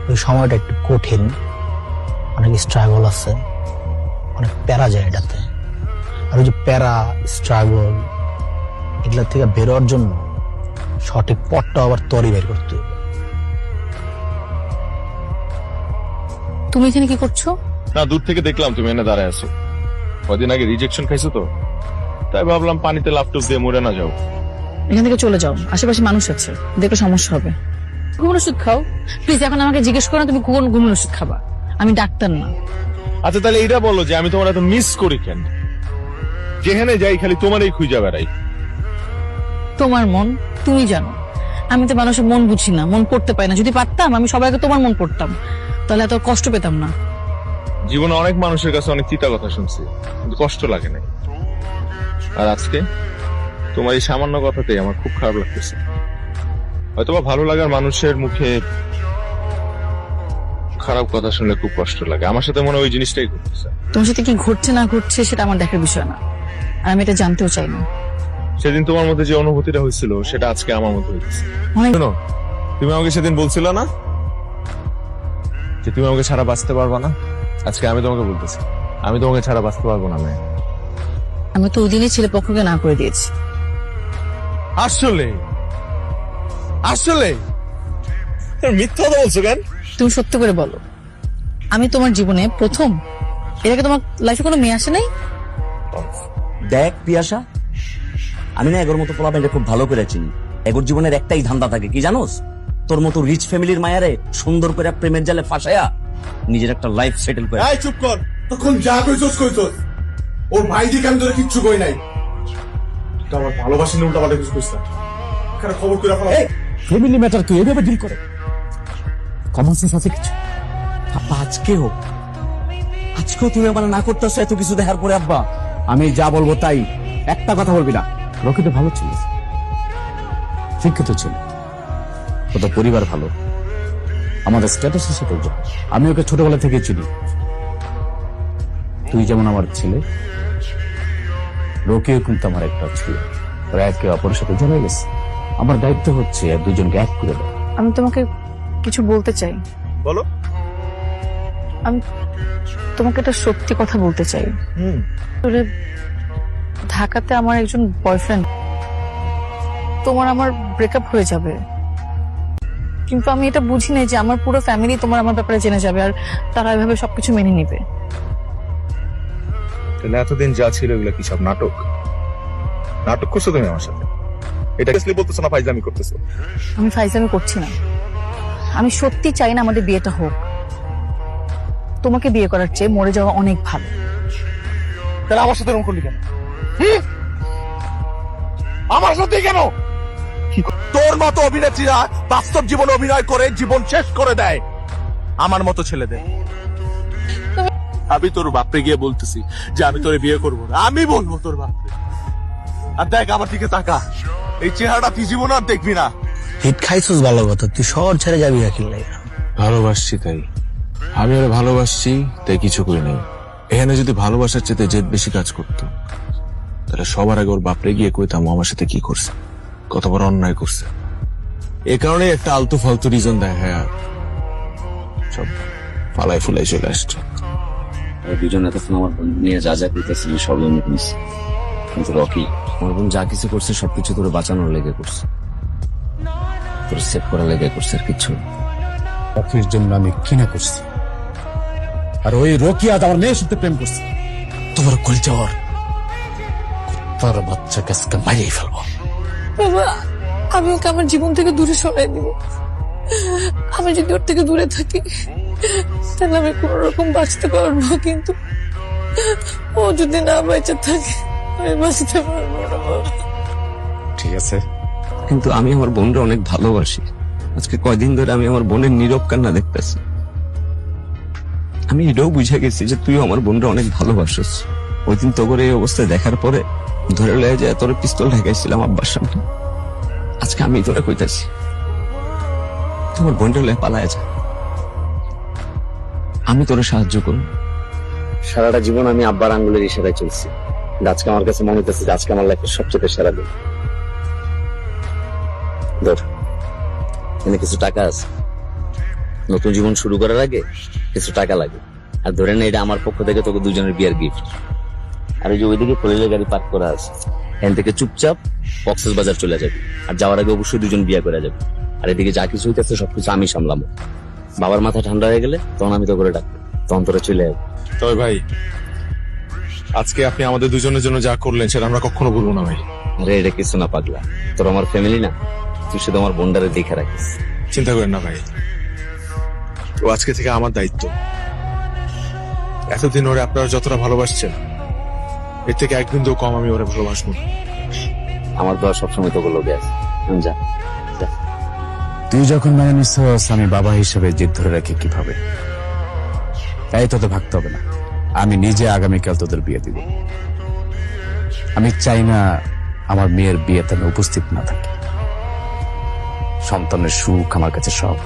ওই সময়টা একটু কঠিন, অনেক স্ট্রাগল আছে, অনেক প্যারা যায় এটাতে। আর ওই যে প্যারা স্ট্রাগল এগুলা থেকে বেরোর জন্য সঠিক পথটা আবার তরি বের করতে হবে। তুমি এখানে কি করছো? না, দূর থেকে দেখলাম তুমি এনে দাঁড়ায় আছো। কদিন আগে রিজেকশন খাইছো তো, তাই ভাবলাম পানিতে লাফটুপ দিয়ে মরে না যাও। এখান থেকে চলে যাও, আশেপাশে মানুষ আছে, দেখলে সমস্যা হবে। ঘুমের ওষুধ খাও প্লিজ। এখন আমাকে জিজ্ঞেস করো না তুমি কোন ঘুমের ওষুধ খাবা, আমি ডাক্তার না। আচ্ছা তাহলে এটা বলো যে আমি তোমার এত মিস করি কেন? যেখানে যাই খালি তোমারই খুঁজে বেড়াই। তোমার মন তুমি জানো, আমি তো মানুষের মন বুঝি না, মন পড়তে পারি না। যদি পারতাম আমি সবাইকে তোমার মন পড়তাম, তাহলে এত কষ্ট পেতাম না। জীবনে অনেক মানুষের কাছে অনেক তিতা কথা শুনছি, কিন্তু কষ্ট লাগে নাই। আর আজকে তোমার এই সামান্য কথাতেই আমার খুব খারাপ লাগতেছে। হয়তোবা ভালো লাগার মানুষের মুখে খারাপ কথা শুনলে খুব কষ্ট লাগে। আমার সাথে মনে হয় ওই জিনিসটাই ঘটতেছে। তোমার সাথে কি ঘটছে না ঘটছে সেটা আমার দেখার বিষয় না, আর আমি এটা জানতেও চাই না। সেদিন তোমার মধ্যে যে অনুভূতিটা হয়েছিল সেটা আজকে আমার মধ্যে হয়েছে। অনেক শোনো, তুমি আমাকে সেদিন বলছিলে না যে তুমি আমাকে ছাড়া বাঁচতে পারবা না? আজকে আমি তোমাকে বলতেছি আমি তোমাকে ছাড়া বাঁচতে পারবো না। আমি তো ওই দিনই ছেলে পক্ষকে না করে দিয়েছি। আসলে আসলে মিথ্যা কথা বলছো কেন? তুমি সত্য করে বলো, আমি তোমার জীবনে প্রথম? এর আগে তোমার লাইফে কোনো মেয়ে আসে নাই? দেখ পিয়াসা, আমি না এগোর মতো পোলাপাইনটা খুব ভালো করে চিনি। এগোর জীবনের একটাই ধান্দা থাকে, কি জানোস? তোর মতো রিচ ফ্যামিলির মায়ারে সুন্দর করে প্রেমের জালে ফাঁসায়া নিজের একটা লাইফ সেটেল করে। এই চুপ কর, তখন যা কইছস কইছস। ওর ভাই দিকে আমি তোরা কিচ্ছু কই নাই। তো আমার ভালোবাসি না, উল্টা পাল্টা কিছু কইছ না। কেন খবর কইরা ফেলা? ফ্যামিলি ম্যাটার তুই এভাবে ডিল করে? কমন সেন্স আছে কিছু? আব্বা আজকেও তুমি আমার না করতেছো এত কিছু দেখার পরে? আব্বা আমি যা বলবো তাই, একটা কথা বলবি না। রকি তো ভালো ছিল, শিক্ষিত ছিল, ওটা পরিবার ভালো, আমাদের স্ট্যাটাসের সাথে। আমি ওকে ছোটবেলা থেকে চিনি। তুই যেমন আমার ছেলে, রকিও কিন্তু আমার একটা ছিল। ওরা একে অপরের সাথে জড়ে গেছে। আমার দায়িত্ব হচ্ছে দুজনকে এক করে দেওয়া। আমি তোমাকে কিছু বলতে চাই। বলো। আমি তোমাকে একটা সত্যি কথা বলতে চাই। আসলে ঢাকাতে আমার একজন বয়ফ্রেন্ড, তোমার আমার ব্রেকআপ হয়ে যাবে, কিন্তু আমি এটা বুঝি নাই যে আমার পুরো ফ্যামিলি তোমার আমার ব্যাপারে জেনে যাবে আর তারা এভাবে সবকিছু মেনে নিবে। তাহলে এতদিন যা ছিল এগুলো কি সব নাটক? নাটক করছো তুমি আমার সাথে? এটা আসলে বলতেছো না ফাইজলামি করতেছো? আমি ফাইজলামি করছি না, আমি সত্যি চাই না আমাদের বিয়েটা হোক। তোমাকে বিয়ে করার চেয়ে মরে যাওয়া অনেক ভালো। তাহলে আমার সাথে এরকম করলি কেন? আমার সাথে কেন? তোর মতো অভিনেত্রীরা বাস্তব জীবনে অভিনয় করে জীবন শেষ করে দেয়, আমার মতো ছেলেদের। আমি তোর বাপরে গিয়ে বলতেছি যে আমি তোরে বিয়ে করবো না। আমি বলবো তোর বাপরে। আর দেখ আমার দিকে তাকা, এই চেহারাটা তুই জীবন আর দেখবি না। হিট খাইছিস ভালো কথা, তুই শহর ছেড়ে যাবি রাখিল নাই। ভালোবাসছি তাই, আমি ওরা ভালোবাসছি তাই কিছু করি নাই। এখানে যদি ভালোবাসার চেয়ে জেদ বেশি কাজ করতো তাহলে সবার আগে ওর বাপরে গিয়ে কইতাম ও আমার সাথে কি করছে, কত বড় অন্যায় করছে। এ কারণে একটা আলতু ফালতু রিজন দেখায় আর সব ফালাই ফুলাই চলে আসছে। দুজন এতক্ষণ আমার বোন নিয়ে যা যা করতেছিল সব আমি নিচ্ছি, কিন্তু রকি আমার বোন যা কিছু করছে সবকিছু তোর বাঁচানোর লেগে করছে, তোর সেভ করার লেগে করছে, আর কিছু। রকির জন্য আমি ঘৃণা করছি, আর ওই রকি আজ আমার মেয়ের সাথে প্রেম করছে। তোমার কলিজাওয়ার তার বাচ্চাকে আজকে মারিয়ে ফেলবো। বাবা, আমি ওকে আমার জীবন থেকে দূরে সরাই দিব। আমি যদি ওর থেকে দূরে থাকি তাহলে আমি কোন রকম বাঁচতে পারবো, কিন্তু ও যদি না বেঁচে থাকে আমি বাঁচতে পারবো না বাবা। ঠিক আছে, কিন্তু আমি আমার বোনকে অনেক ভালোবাসি। আজকে কয়দিন ধরে আমি আমার বোনের নীরব কান্না দেখতেছি। আমি এটাও বুঝে গেছি যে তুই আমার বোনকে অনেক ভালোবাসিস। ওই দিন তোর এই অবস্থায় দেখার পরে ধরে লয়ে যায় তোর পিস্তল ঢেকাইছিলাম আব্বার সামনে। আজকে আমি তোরা কইতাছি তোমার বোনটা লয়ে পালায় যা, আমি তোরে সাহায্য করব। সারাটা জীবন আমি আব্বার আঙ্গুলের ইশারায় চলছি, আজকে আমার কাছে মনে হইতেছে যে আজকে আমার লাইফের সবচেয়ে সেরা দিন। ধর, এখানে কিছু টাকা আছে, নতুন জীবন শুরু করার আগে কিছু টাকা লাগে, আর ধরে না এটা আমার পক্ষ থেকে তোকে দুজনের বিয়ার গিফট। আর ওই যে ওইদিকে খলিলের গাড়ি পার্ক করা আছে, এখান থেকে চুপচাপ কক্সেস বাজার চলে যাবে, আর যাওয়ার আগে অবশ্যই দুজন বিয়ে করে যাবে। আর এদিকে যা কিছু হইতেছে সবকিছু আমি সামলামো। বাবার মাথা ঠান্ডা হয়ে গেলে তখন আমি তো করে ডাকবো, তখন তোরা চলে যাবো। তবে ভাই, আজকে আপনি আমাদের দুজনের জন্য যা করলেন সেটা আমরা কখনো ভুলবো না ভাই। আরে এটা কিছু না পাগলা, তোর আমার ফ্যামিলি না, তুই শুধু আমার বোনটারে দেখে রাখিস। চিন্তা করেন না ভাই, ও আজকে থেকে আমার দায়িত্ব। এতদিন ওরে আপনারা যতটা ভালোবাসছেন, এর থেকে এক বিন্দু কম আমি ওরে ভালোবাসবো না। আমার দোয়া সবসময় তোকে লোকে আছে। যা যা। তুই যখন মেনে নিচ্ছিস আমি বাবা হিসেবে জেদ ধরে রাখি কিভাবে? তাই তোতে ভাবতে হবে না, আমি নিজে আগামীকাল তোদের বিয়ে দিব। আমি চাই না আমার মেয়ের বিয়েতে আমি উপস্থিত না থাকি। সন্তানের সুখ আমার কাছে সব।